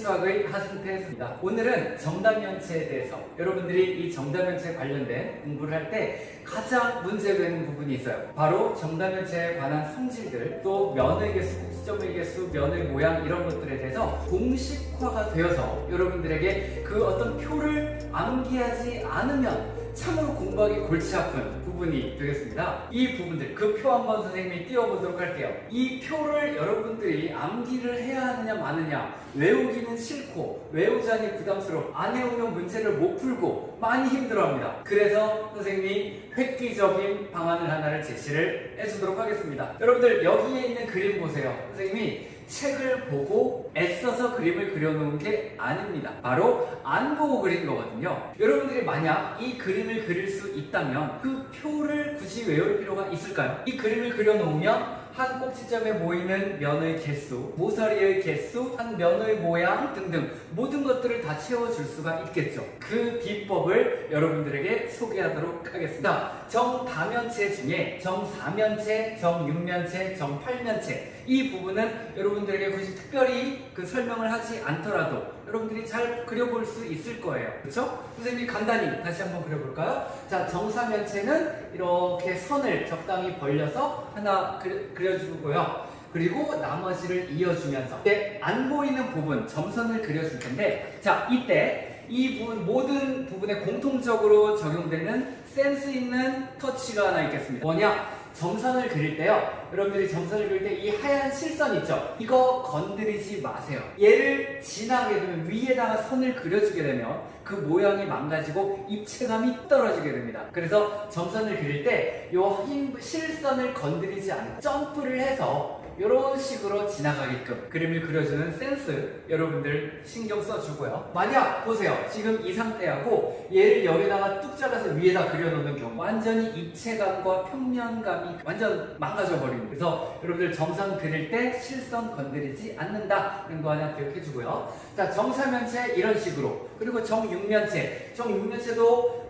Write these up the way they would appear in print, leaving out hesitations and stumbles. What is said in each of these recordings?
수학의 하승태입니다. 오늘은 정답면체에 대해서 여러분들이 이 정답면체 관련된 공부를 할 때 가장 문제되는 부분이 있어요. 바로 정답면체에 관한 성질들, 또 면의 개수, 꼭지점의 개수, 면의 모양 이런 것들에 대해서 공식화가 되어서 여러분들에게 그 어떤 표를 암기하지 않으면 참으로 공부하기 골치 아픈 부분이 되겠습니다. 이 부분들, 그 표 한번 선생님이 띄워보도록 할게요. 이 표를 여러분들이 암기를 해야 하느냐 마느냐, 외우기는 싫고 외우자니 부담스러워 안 외우면 문제를 못 풀고 많이 힘들어합니다. 그래서 선생님이 획기적인 방안을 하나를 제시를 해주도록 하겠습니다. 여러분들 여기에 있는 그림 보세요. 선생님이 책을 보고 애써서 그림을 그려놓은 게 아닙니다. 바로 안 보고 그린 거거든요. 여러분들이 만약 이 그림을 그릴 수 있다면 그 표를 굳이 외울 필요가 있을까요? 이 그림을 그려놓으면 한 꼭지점에 모이는 면의 개수, 모서리의 개수, 한 면의 모양 등등 모든 것들을 다 채워줄 수가 있겠죠. 그 비법을 여러분들에게 소개하도록 하겠습니다. 정다면체 중에 정사면체, 정육면체, 정팔면체 이 부분은 여러분들에게 굳이 특별히 그 설명을 하지 않더라도 여러분들이 잘 그려볼 수 있을 거예요. 그렇죠? 선생님이 간단히 다시 한번 그려볼까요? 자, 정사면체는 이렇게 선을 적당히 벌려서 하나 그려주고요. 그리고 나머지를 이어주면서 안 보이는 부분, 점선을 그려줄 텐데, 자, 이때 이 부분, 모든 부분에 공통적으로 적용되는 센스 있는 터치가 하나 있겠습니다. 뭐냐? 점선을 그릴 때요, 여러분들이 점선을 그릴 때 이 하얀 실선 있죠? 이거 건드리지 마세요. 얘를 지나게 되면, 위에다가 선을 그려주게 되면 그 모양이 망가지고 입체감이 떨어지게 됩니다. 그래서 점선을 그릴 때 요 흰 실선을 건드리지 않고 점프를 해서 이런 식으로 지나가게끔 그림을 그려주는 센스 여러분들 신경 써주고요. 만약 보세요, 지금 이 상태하고 얘를 여기다가 뚝 잘라서 위에다 그려놓는 경우 완전히 입체감과 평면감이 완전 망가져 버립니다. 그래서 여러분들 점선 그릴 때 실선 건드리지 않는다는 거 하나 기억해주고요. 자, 정사면체 이런 식으로, 그리고 정육면체도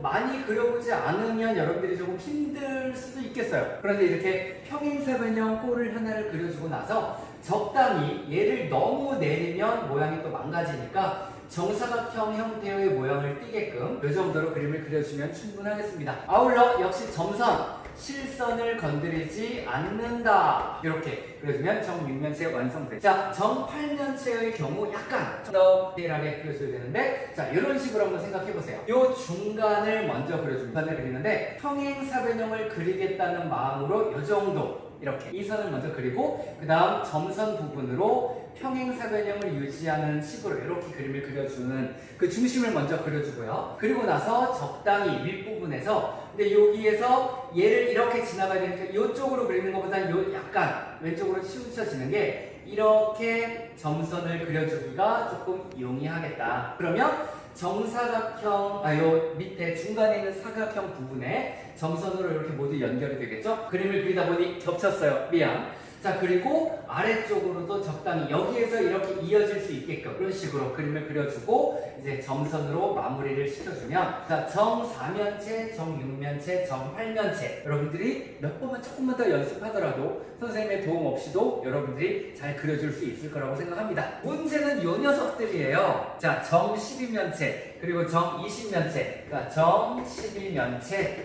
많이 그려보지 않으면 여러분들이 조금 힘들 수도 있겠어요. 그런데 이렇게 평행사변형 꼴을 하나를 그려주고 나서 적당히 얘를 너무 내리면 모양이 또 망가지니까 정사각형 형태의 모양을 띠게끔 이 정도로 그림을 그려주면 충분하겠습니다. 아울러 역시 점선, 실선을 건드리지 않는다. 이렇게 그려주면 정육면체 완성돼. 자, 정팔면체의 경우 약간 더 디테일하게 그려줘야 되는데, 자, 이런 식으로 한번 생각해 보세요. 이 중간을 먼저 그려줍니다. 중간을 그리는데 평행사변형을 그리겠다는 마음으로 이 정도, 이렇게 이 선을 먼저 그리고 그 다음 점선 부분으로 평행사변형을 유지하는 식으로 이렇게 그림을 그려주는 그 중심을 먼저 그려주고요. 그리고 나서 적당히 윗부분에서, 근데 여기에서 얘를 이렇게 지나가야 되니까 이쪽으로 그리는 것보다는 요 약간 왼쪽으로 치우쳐지는 게 이렇게 점선을 그려주기가 조금 용이하겠다. 그러면 정사각형, 요 밑에 중간에 있는 사각형 부분에 점선으로 이렇게 모두 연결이 되겠죠? 그림을 그리다 보니 겹쳤어요. 미안. 자, 그리고 아래쪽으로도 적당히 여기에서 이렇게 이어질 수 있게끔 이런 식으로 그림을 그려주고 이제 점선으로 마무리를 시켜주면, 자, 정사면체, 정육면체, 정팔면체 여러분들이 몇 번만 조금만 더 연습하더라도 선생님의 도움 없이도 여러분들이 잘 그려줄 수 있을 거라고 생각합니다. 문제는 요 녀석들이에요. 자, 정12면체 그리고 정20면체, 그러니까 정12면체,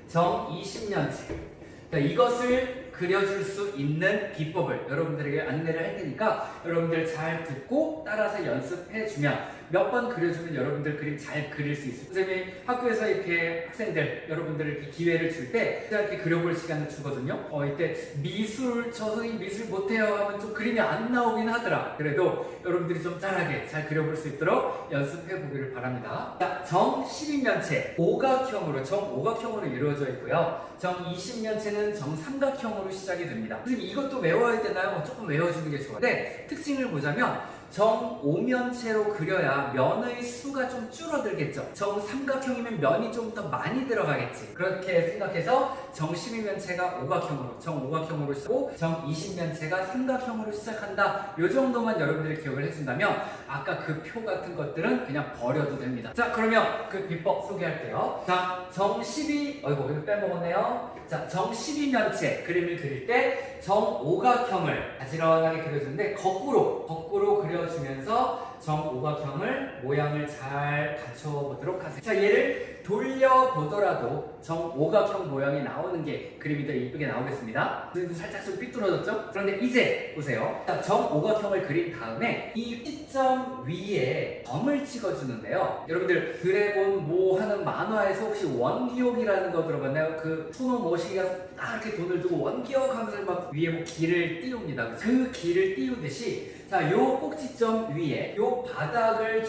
정20면체. 자, 이것을 그려줄 수 있는 비법을 여러분들에게 안내를 할 테니까 여러분들 잘 듣고 따라서 연습해주면 몇 번 그려주면 여러분들 그림 잘 그릴 수 있어요. 선생님이 학교에서 이렇게 학생들, 여러분들 이렇게 기회를 줄 때 이렇게 그려볼 시간을 주거든요. 이때 미술, 저 선생님 미술 못해요 하면 좀 그림이 안 나오긴 하더라. 그래도 여러분들이 좀 잘하게 잘 그려볼 수 있도록 연습해 보기를 바랍니다. 자, 정12면체 오각형으로, 정오각형으로 이루어져 있고요. 정20면체는 정삼각형으로 시작이 됩니다. 선생님 이것도 외워야 되나요? 조금 외워주는 게 좋아요. 근데 특징을 보자면 정오면체로 그려야 면의 수가 좀 줄어들겠죠. 정삼각형이면 면이 좀 더 많이 들어가겠지. 그렇게 생각해서 정십이면체가 오각형으로, 정오각형으로 시작하고 정이십면체가 삼각형으로 시작한다. 이 정도만 여러분들이 기억을 해준다면 아까 그 표 같은 것들은 그냥 버려도 됩니다. 자, 그러면 그 비법 소개할게요. 자, 정십이, 어이구, 이거 빼먹었네요. 자, 정십이면체 그림을 그릴 때 정오각형을 가지런하게 그려주는데 거꾸로 그려주면서 정오각형을 모양을 잘 갖춰보도록 하세요. 자, 얘를 돌려보더라도 정오각형 모양이 나오는 게 그림이 더 이쁘게 나오겠습니다. 그래도 살짝 좀 삐뚤어졌죠? 그런데 이제 보세요. 자, 정오각형을 그린 다음에 이 시점 위에 점을 찍어주는데요. 여러분들 드래곤 뭐 하는 만화에서 혹시 원기옥이라는 거 들어봤나요? 그 투노 모시기가 딱 이렇게 돈을 두고 원기옥 하면서 막 위에 뭐 길을 띄웁니다. 그 길을 띄우듯이 자, 요 꼭지점 위에 요 바닥을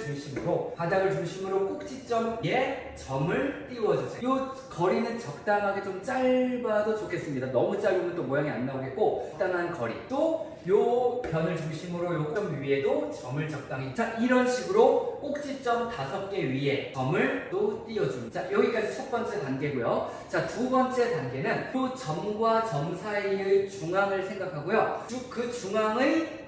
중심으로 꼭지점에 점을 띄워주세요. 요 거리는 적당하게 좀 짧아도 좋겠습니다. 너무 짧으면 또 모양이 안 나오겠고 적당한 거리 또 요 변을 중심으로 요 점 위에도 점을 적당히 자 이런 식으로 꼭지점 5개 위에 점을 또 띄워줍니다. 자 여기까지 첫 번째 단계고요. 자 두 번째 단계는 요 점과 점 사이의 중앙을 생각하고요. 그 중앙의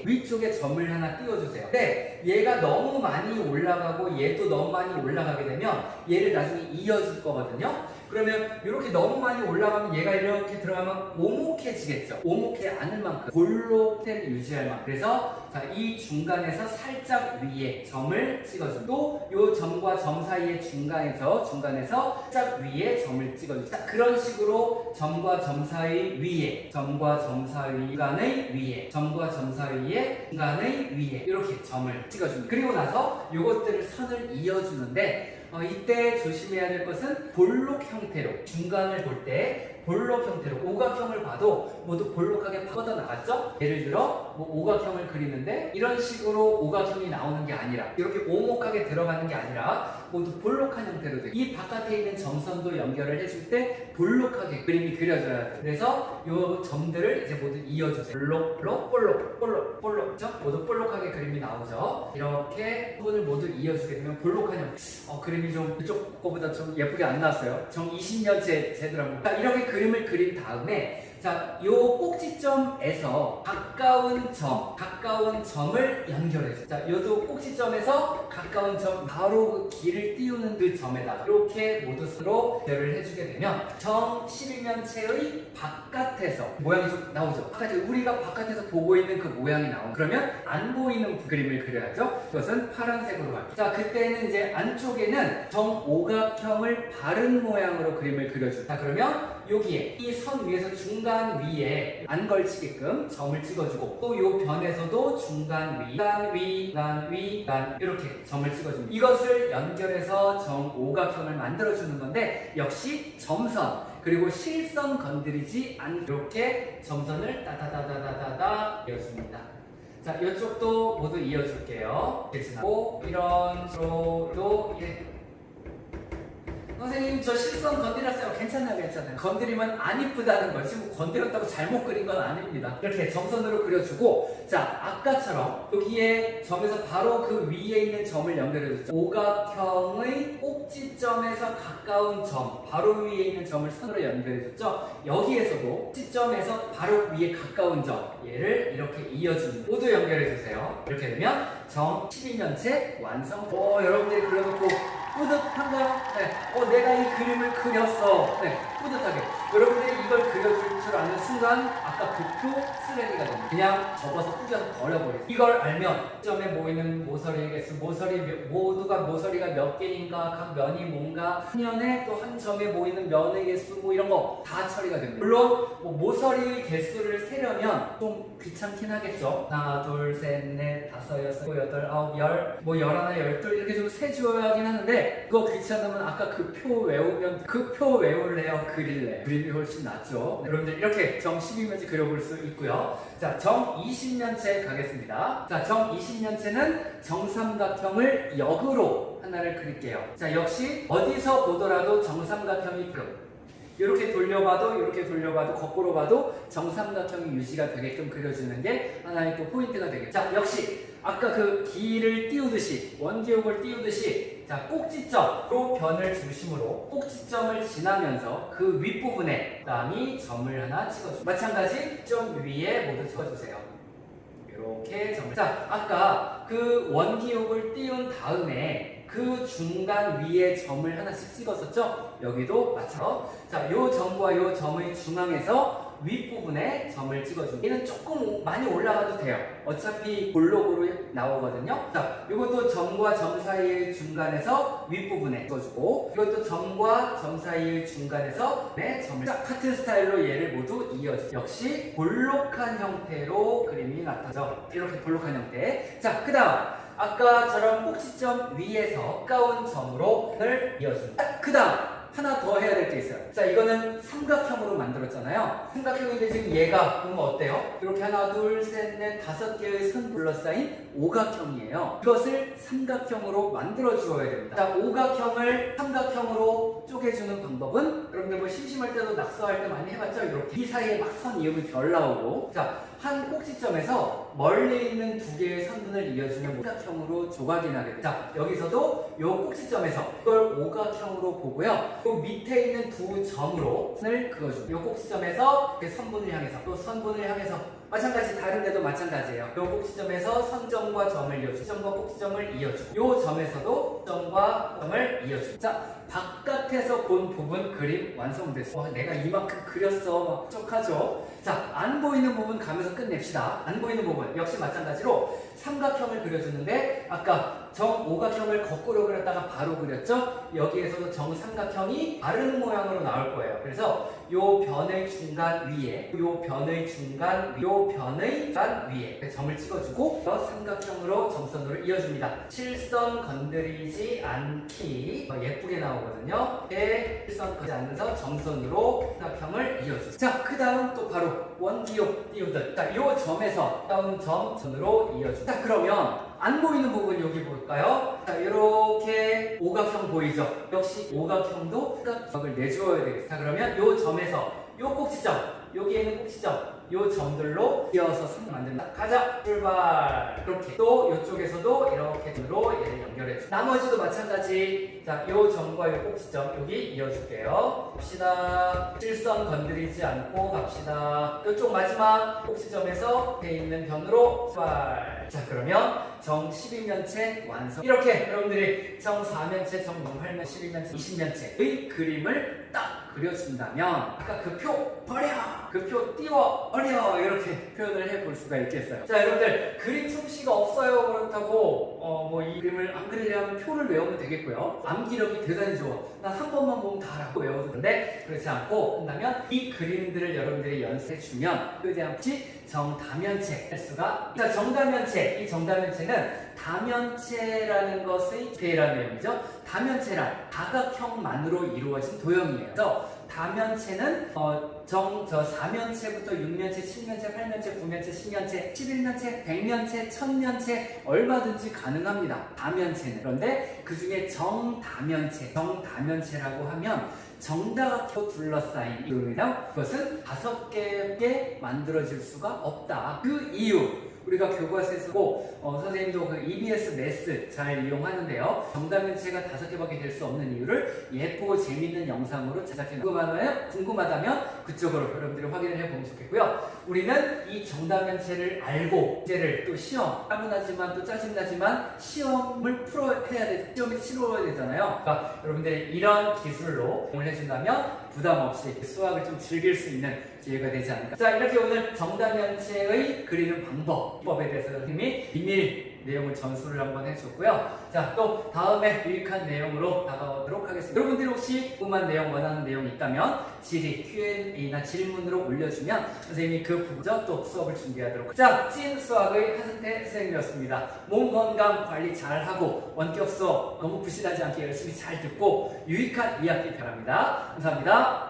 위쪽에 점을 하나 띄워주세요. 근데 얘가 너무 많이 올라가고 얘도 너무 많이 올라가게 되면 얘를 나중에 이어줄 거거든요. 그러면 이렇게 너무 많이 올라가면 얘가 이렇게 들어가면 오목해지겠죠. 오목해 않을 만큼 볼록템 유지할 만큼. 그래서 자, 이 중간에서 살짝 위에 점을 찍어줍니다. 또 이 점과 점 사이의 중간에서 살짝 위에 점을 찍어줍니다. 자, 그런 식으로 점과 점 사이 위에, 점과 점 사이 중간의 위에, 점과 점 사이의 중간의 위에 이렇게 점을 찍어줍니다. 그리고 나서 이것들을 선을 이어주는데 이때 조심해야 될 것은 볼록 형태로 중간을 볼 때 볼록 형태로 오각형을 봐도 모두 볼록하게 뻗어 나갔죠? 예를 들어 뭐 오각형을 그리는데 이런 식으로 오각형이 나오는 게 아니라 이렇게 오목하게 들어가는 게 아니라 모두 볼록한 형태로 돼요. 이 바깥에 있는 점선도 연결을 해줄 때 볼록하게 그림이 그려져야 돼요. 그래서 이 점들을 이제 모두 이어주세요. 볼록 그죠? 모두 볼록하게 그림이 나오죠. 이렇게 부분을 모두 이어주게 되면 볼록한 형태. 그림이 좀 이쪽 거보다 좀 예쁘게 안 나왔어요. 정 20년째 제대로. 자, 이렇게 그림을 그린 다음에 자, 요 꼭지점에서 가까운 점을 연결해줘. 자, 요도 꼭지점에서 가까운 점, 바로 그 길을 띄우는 그 점에다가 이렇게 모두 서로 연결을 해주게 되면 정 12면체의 바깥에서 모양이 좀 나오죠. 우리가 바깥에서 보고 있는 그 모양이 나오면 그러면 안 보이는 그림을 그려야죠. 그것은 파란색으로 갈게요. 자, 그때는 이제 안쪽에는 정오각형을 바른 모양으로 그림을 그려줘. 자, 그러면 여기에 이 선 위에서 중간 위에 안 걸치게끔 점을 찍어주고 또 이 변에서도 중간 위 이렇게 점을 찍어줍니다. 이것을 연결해서 정오각형을 만들어주는 건데 역시 점선 그리고 실선 건드리지 않게 이렇게 점선을 따다다다다다다 이어줍니다. 자, 이쪽도 모두 이어줄게요. 지나고 이런 식으로 선생님 저 실선 건드렸어요. 괜찮아요. 건드리면 안 이쁘다는 거지 뭐 건드렸다고 잘못 그린 건 아닙니다. 이렇게 점선으로 그려주고 자 아까처럼 여기에 점에서 바로 그 위에 있는 점을 연결해줬죠. 오각형의 꼭지점에서 가까운 점 바로 위에 있는 점을 선으로 연결해줬죠. 여기에서도 꼭지점에서 바로 위에 가까운 점 얘를 이렇게 이어줍니다. 모두 연결해주세요. 이렇게 되면 정 12면체 완성. 여러분들이 그려놓고 뿌듯한가요? 네. 내가 이 그림을 그렸어. 네. 뿌듯하게. 여러분들이 이걸 그려줄 줄 아는 순간 아까 그 표 쓰레기가 됩니다. 그냥 접어서 꾸겨서 버려버리세요. 이걸 알면 점에 모이는 모서리의 개수, 모두가 모서리가 몇 개인가, 각 면이 뭔가, 한 면에 또 한 점에 모이는 면의 개수 뭐 이런 거 다 처리가 됩니다. 물론 뭐 모서리의 개수를 세려면 좀 귀찮긴 하겠죠. 하나, 둘, 셋, 넷, 다섯, 여섯, 일곱, 여덟, 아홉, 열, 뭐 열하나, 열둘 이렇게 좀 세줘야 하긴 하는데 그거 귀찮으면 아까 그 표 외우면 그 표 외울래요? 그릴래요? 그림이 훨씬 낫죠. 네, 여러분들 이렇게 정 12면체 그려볼 수 있고요. 자, 정 20면체 가겠습니다. 자, 정 20면체는 정삼각형을 역으로 하나를 그릴게요. 자, 역시 어디서 보더라도 정삼각형이 이렇게 돌려봐도 거꾸로 봐도 정삼각형이 유지가 되게끔 그려주는 게 하나의 또 포인트가 되겠죠. 자, 역시 아까 그 기를 띄우듯이 원기옥을 띄우듯이 자 꼭지점으로 변을 중심으로 꼭지점을 지나면서 그 윗부분에 땀이 점을 하나 찍어주세요. 마찬가지 점 위에 모두 찍어주세요. 이렇게 점을. 자 아까 그 원기옥을 띄운 다음에 그 중간 위에 점을 하나씩 찍었었죠? 여기도 마찬가지로 자요 점과 요 점의 중앙에서 윗부분에 점을 찍어줍니다. 얘는 조금 많이 올라가도 돼요. 어차피 볼록으로 나오거든요. 자, 이것도 점과 점 사이의 중간에서 윗부분에 찍어주고 이것도 점과 점 사이의 중간에서 점을 자, 같은 스타일로 얘를 모두 이어주고 역시 볼록한 형태로 그림이 나타나죠. 이렇게 볼록한 형태. 자, 그 다음 아까처럼 꼭지점 위에서 가까운 점으로 을 이어줍니다. 그 다음 하나 더 해야 될 게 있어요. 자, 이거는 삼각형으로 만들었잖아요. 삼각형인데 지금 얘가 보면 어때요? 이렇게 하나, 둘, 셋, 넷, 다섯 개의 선 둘러싸인 오각형이에요. 이것을 삼각형으로 만들어 주어야 됩니다. 자, 오각형을 삼각형으로 쪼개주는 방법은 여러분들 뭐 심심할 때도 낙서할 때 많이 해봤죠? 이렇게 이 사이에 막 선 이으면 별 나오고 자, 한 꼭지점에서 멀리 있는 두 개의 선분을 이어주면 오각형으로 조각이 나게 됩니다. 자, 여기서도 이 꼭지점에서 이걸 오각형으로 보고요. 그 밑에 있는 두 점으로 선을 그어줍니다. 이 꼭지점에서 선분을 향해서 또 선분을 향해서 마찬가지 다른 데도 마찬가지예요. 이 꼭지점에서 선점과 점을 이어주고 점과 꼭지점을 이어주고 이 점에서도 점과 점을 이어주고 자 바깥에서 본 부분 그림 완성됐어. 내가 이만큼 그렸어. 촉하죠. 자, 안 보이는 부분 가면서 끝냅시다. 안 보이는 부분 역시 마찬가지로 삼각형을 그려주는데 아까 정오각형을 거꾸로 그렸다가 바로 그렸죠? 여기에서도 정삼각형이 다른 모양으로 나올 거예요. 그래서 요 변의 중간 위에 요 변의 중간 요 변의 중간 위에 점을 찍어주고 삼각형으로 점선으로 이어줍니다. 실선 건드리지 않기 예쁘게 나오거든요. 실선 건드리지 않으면서 점선으로 삼각형을 이어주죠. 자, 그 다음 또 바로 원기옥 띄우듯 자, 요 점에서 다운 점선으로 이어줍니다. 자, 그러면 안 보이는 부분 여기 볼까요? 자, 이렇게 오각형 보이죠? 역시 오각형도 삼각형을 내주어야 되겠어요. 자, 그러면 요 점에서 요 꼭지점, 여기에 있는 꼭지점, 요 점들로 이어서 선 만든다. 가자! 출발! 이렇게 또 이쪽에서도 이렇게 점으로 얘를 연결해줘. 나머지도 마찬가지. 자, 요 점과 요 꼭지점 여기 이어줄게요. 갑시다. 실선 건드리지 않고 갑시다. 이쪽 마지막 꼭지점에서 앞에 있는 변으로 출발. 자, 그러면 정 12면체 완성. 이렇게 여러분들이 정 4면체, 정 8면체, 12면체, 20면체의 그림을 딱 그려준다면 아까 그 표 버려! 그 표 띄워 버려! 이렇게 표현을 해볼 수가 있겠어요. 자, 여러분들 그림 솜씨가 없어요. 그렇다고 뭐 이 그림을 안 그리려면 표를 외우면 되겠고요. 암기력이 대단히 좋아. 난 한 번만 보면 다 알고 외워도 되는데 그렇지 않고 한다면 이 그림들을 여러분들이 연습해주면 최대한지 정다면체 할 수가 자, 정다면체. 이 정다면체는 다면체라는 것의 대라는 내용이죠. 다면체란 다각형만으로 이루어진 도형이에요. 그래서 다면체는 4면체부터 6면체, 7면체, 8면체, 9면체, 10면체, 11면체, 100면체, 1000면체 얼마든지 가능합니다. 다면체는. 그런데 그 중에 정다면체라고 하면 정다각형 둘러싸인 이유는요. 그것은 5개에 만들어질 수가 없다. 그 이유 우리가 교과서에서고 선생님도 그 EBS 매스 잘 이용하는데요. 정다면체가 5개밖에 될 수 없는 이유를 예쁘고 재밌는 영상으로 제작해 궁금하다면 그쪽으로 여러분들이 확인을 해보면 좋겠고요. 우리는 이 정다면체를 알고 문제를 또 시험 따분하지만 또 짜증나지만 시험을 풀어야 돼. 시험이 치러야 되잖아요. 그러니까 여러분들이 이런 기술로 공을 해준다면 부담 없이 수학을 좀 즐길 수 있는 기회가 되지 않을까. 자, 이렇게 오늘 정다면체의 그리는 방법에 대해서 선생님이 비밀 내용을 전수를 한번 해줬고요. 자, 또 다음에 유익한 내용으로 다가오도록 하겠습니다. 여러분들이 혹시 궁금한 내용, 원하는 내용이 있다면 질의, Q&A나 질문으로 올려주면 선생님이 그 부분에서 또 수업을 준비하도록. 자, 찐 수학의 하승태 선생님이었습니다. 몸 건강 관리 잘하고 원격 수업 너무 부실하지 않게 열심히 잘 듣고 유익한 2학기 바랍니다. 감사합니다.